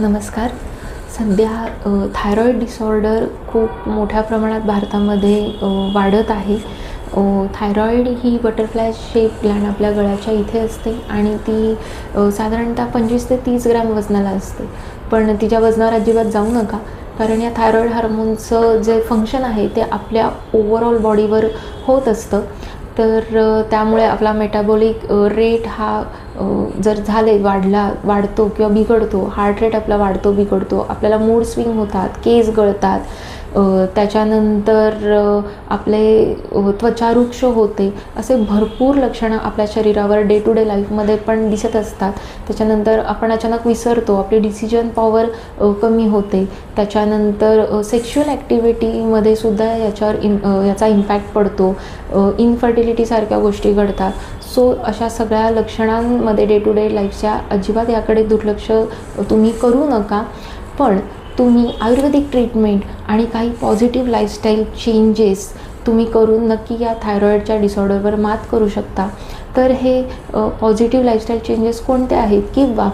नमस्कार. सध्या thyroid disorder खूप मोठ्या प्रमाणात भारतामध्ये वाढत आहे. थायरॉईड ही बटरफ्लाय शेप ग्लँड आपल्या गळ्याच्या इथे असते आणि ती साधारणतः 25 ते 30 ग्रॅम वजनाला असते. पण तिच्या वजनावर अजिबात जाऊ नका, कारण या थायरॉईड हार्मोनचं जे फंक्शन आहे ते आपल्या ओव्हरऑल बॉडीवर होत असतं. तर त्यामुळे आपला मेटाबॉलिक रेट हा जर वाढतो किंवा बिघडतो, हार्ट रेट आपला वाढतो बिघडतो, आपल्याला मूड स्विंग होतात, केस गळतात, त्याच्यानंतर आपले त्वचा रुक्ष होते, असे भरपूर लक्षणं आपल्या शरीरावर डे टू डे लाईफमध्ये पण दिसत असतात. त्याच्यानंतर आपण अचानक विसरतो, आपली डिसिजन पॉवर कमी होते. त्याच्यानंतर सेक्शुअल ॲक्टिव्हिटीमध्ये सुद्धा याचा इम्पॅक्ट पडतो. इनफर्टिलिटीसारख्या गोष्टी घडतात. सो अशा सगळ्या लक्षणांमध्ये डे टू डे लाईफच्या अजिबात याकडे दुर्लक्ष तुम्ही करू नका. पण तुम्ही आयुर्वेदिक ट्रीटमेंट आणि काही पॉझिटिव्ह लाईफस्टाईल चेंजेस तुम्ही करून नक्की या थायरॉईडच्या डिसऑर्डरवर मात करू शकता. तर हे पॉझिटिव्ह लाईफस्टाईल चेंजेस कोणते आहेत, किंवा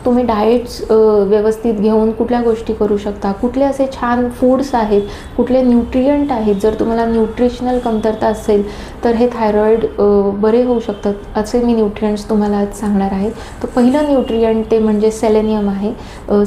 तुम्ही डाएट्स व्यवस्थित घेऊन कुठल्या गोष्टी करू शकता, कुठले असे छान फूड्स आहेत, कुठले न्यूट्रियंट आहेत. जर तुम्हाला न्यूट्रिशनल कमतरता असेल तर हे थायरॉईड बरे होऊ शकतात, असे मी न्यूट्रियंट्स तुम्हाला आज सांगणार आहे. तर पहिलं न्यूट्रियंट ते म्हणजे सेलेनियम आहे.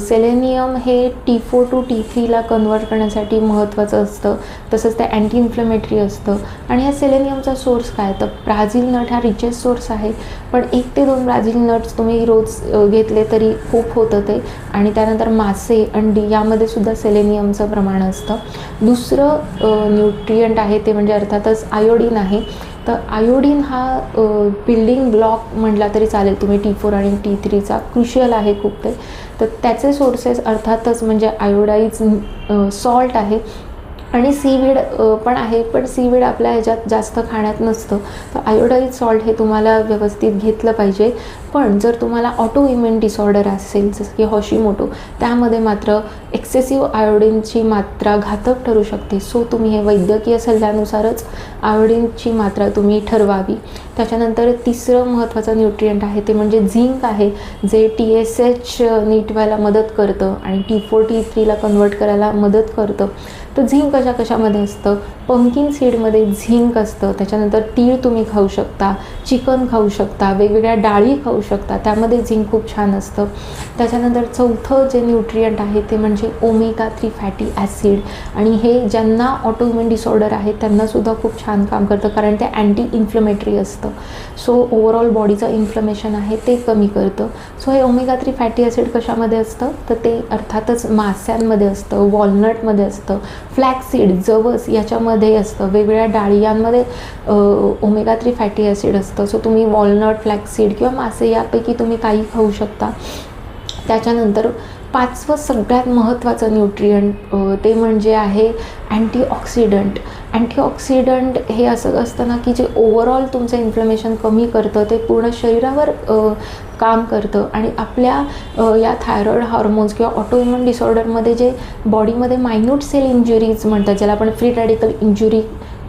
सेलेनियम हे T4 to T3ला कन्वर्ट करण्यासाठी महत्त्वाचं असतं. तसंच ते अँटी इन्फ्लेमेटरी असतं. आणि ह्या सेलेनियमचा सोर्स काय, तर ब्राझील नट हा रिचेस्ट सोर्स आहे. पण 1 ते 2 ब्राझील नट्स तुम्ही रोज घेतले तरी खूप होतं ते. आणि त्यानंतर मासे, अंडी यामध्ये सुद्धा सेलेनियमचं प्रमाण असतं. दुसरं न्यूट्रियंट आहे ते म्हणजे अर्थातच आयोडीन आहे. तर आयोडीन हा बिल्डिंग ब्लॉक म्हटला तरी चालेल तुम्ही T4 आणि T3चा, क्रुशियल आहे खूप ते. तर त्याचे सोर्सेस अर्थातच म्हणजे आयोडाईज सॉल्ट आहे आणि सीवीड पण आहे. पण सीवीड आपल्या ह्याच्यात जास्त खाण्यात नसतं. तर आयोडाईज सॉल्ट हे तुम्हाला व्यवस्थित घेतलं पाहिजे. पण जर तुम्हाला ऑटो इम्युन डिसऑर्डर असेल, जसं की हॉशिमोटो, त्यामध्ये मात्र एक्सेसिव्ह आयोडीनची मात्रा घातक ठरू शकते. सो तुम्ही हे वैद्यकीय सल्ल्यानुसारच आयोडीनची मात्रा तुम्ही ठरवावी. त्याच्यानंतर तिसरं महत्त्वाचं न्यूट्रियंट आहे ते म्हणजे झिंक आहे, जे TSH नीट व्हायला मदत करतं आणि T4 T3ला कन्वर्ट करायला मदत करतं. तर झिंक कशामध्ये असतं, पंकिन सीडमध्ये झिंक असतं. त्याच्यानंतर तीळ तुम्ही खाऊ शकता, चिकन खाऊ शकता, वेगवेगळ्या डाळी खाऊ शकता, त्यामध्ये झिंक खूप छान असतं. त्याच्यानंतर चौथं जे न्यूट्रियंट आहे ते म्हणजे ओमेगा 3 फॅटी ॲसिड. आणि हे ज्यांना ऑटोइम्युन डिसऑर्डर आहे त्यांनासुद्धा खूप छान काम करतं, कारण ते अँटी इन्फ्लेमेटरी असतं. सो ओव्हरऑल बॉडीचं इन्फ्लमेशन आहे ते कमी करतं. सो हे ओमेगा 3 फॅटी ॲसिड कशामध्ये असतं, तर ते अर्थातच मास्यांमध्ये असतं, वॉलनटमध्ये असतं, फ्लॅक्सीड, जवस याच्यामध्ये असतं, वेगवेगळ्या डाळी यांमध्ये ओमेगा 3 फॅटी ॲसिड असतं. सो तुम्ही वॉलनट, फ्लॅक्सीड किंवा मासे यापैकी तुम्ही काही खाऊ शकता. त्याच्यानंतर 5वं सगळ्यात महत्त्वाचं न्यूट्रियंट ते म्हणजे आहे अँटीऑक्सिडंट. अँटीऑक्सिडंट हे असं असतं ना की जे ओव्हरऑल तुमचं इन्फ्लमेशन कमी करतं, ते पूर्ण शरीरावर काम करतं. आणि आपल्या या थायरॉईड हार्मोन्स किंवा ऑटोइम्युन डिसऑर्डरमध्ये जे बॉडीमध्ये मायन्यूट सेल इंजुरीज म्हणतात, ज्याला आपण फ्री रॅडिकल इंजुरी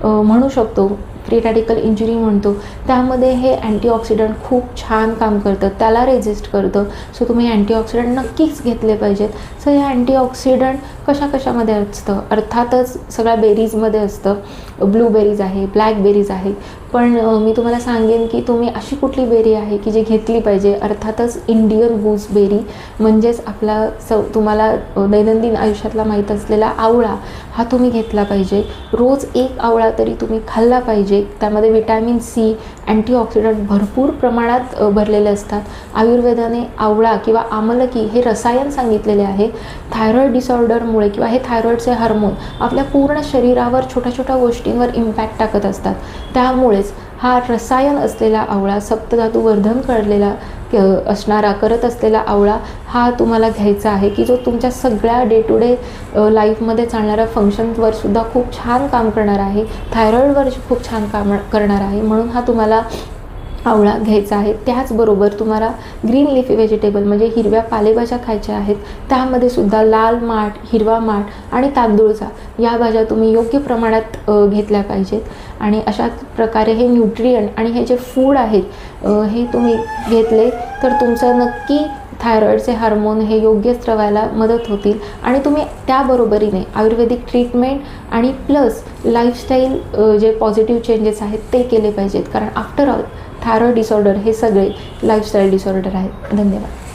म्हणू शकतो, फ्री रॅडिकल इंजुरी म्हणतो, त्यामध्ये हे अँटीऑक्सिडंट खूप छान काम करतं, त्याला रेजिस्ट करतं. सो तुम्ही अँटीऑक्सिडंट नक्कीच घेतले पाहिजेत. सो हे अँटीऑक्सिडंट कशामध्ये असतं, अर्थातच सगळ्या बेरीजमध्ये असतं. ब्लूबेरीज आहे, ब्लॅकबेरीज आहे. पण मी तुम्हाला सांगेन की तुम्ही अशी कुठली बेरी आहे की जी घेतली पाहिजे, अर्थातच इंडियन गूसबेरी, म्हणजेच आपला तुम्हाला दैनंदिन आयुष्यातला माहीत असलेला आवळा हा तुम्ही घेतला पाहिजे. रोज 1 आवळा तरी तुम्ही खाल्ला पाहिजे. त्यामध्ये व्हिटॅमिन C, अँटीऑक्सिडंट भरपूर प्रमाणात भरलेले असतात. आयुर्वेदाने आवळा किंवा आमलकी हे रसायन सांगितलेले आहे. थायरॉईड डिसऑर्डरमुळे किंवा हे थायरॉईडचे हार्मोन आपल्या पूर्ण शरीरावर छोट्या गोष्टींवर इम्पॅक्ट टाकत असतात. त्यामुळेच हा रसायन असलेला आवळा, सप्तधातू वर्धन करत असलेला आवळा हा तुम्हाला घ्यायचा आहे, की जो तुमच्या सगळ्या डे टू डे लाईफमध्ये चालणाऱ्या फंक्शन्सवर सुद्धा खूप छान काम करणार आहे, थायरॉईडवर खूप छान काम करणार आहे. म्हणून हा तुम्हाला आवळा घ्यायचा आहे. त्याचबरोबर तुम्हाला ग्रीन लिफी व्हेजिटेबल म्हणजे हिरव्या पालेभाज्या खायच्या आहेत. त्यामध्ये सुद्धा लाल माठ, हिरवा माठ आणि तांदूळजा या भाज्या तुम्ही योग्य प्रमाणात घेतल्या पाहिजेत. आणि अशा प्रकारे हे न्यूट्रियंट आणि हे जे फूड आहेत हे तुम्ही घेतले तर तुमचं नक्की थायरॉईडचे हार्मोन हे योग्य स्त्रवायला मदत होतील आणि तुम्ही त्याबरोबरीने आयुर्वेदिक ट्रीटमेंट आणि प्लस लाईफस्टाईल जे पॉझिटिव्ह चेंजेस आहेत ते केले पाहिजेत, कारण आफ्टर ऑल थायरॉईड डिसऑर्डर हे सगळे लाईफस्टाईल डिसऑर्डर आहेत. धन्यवाद.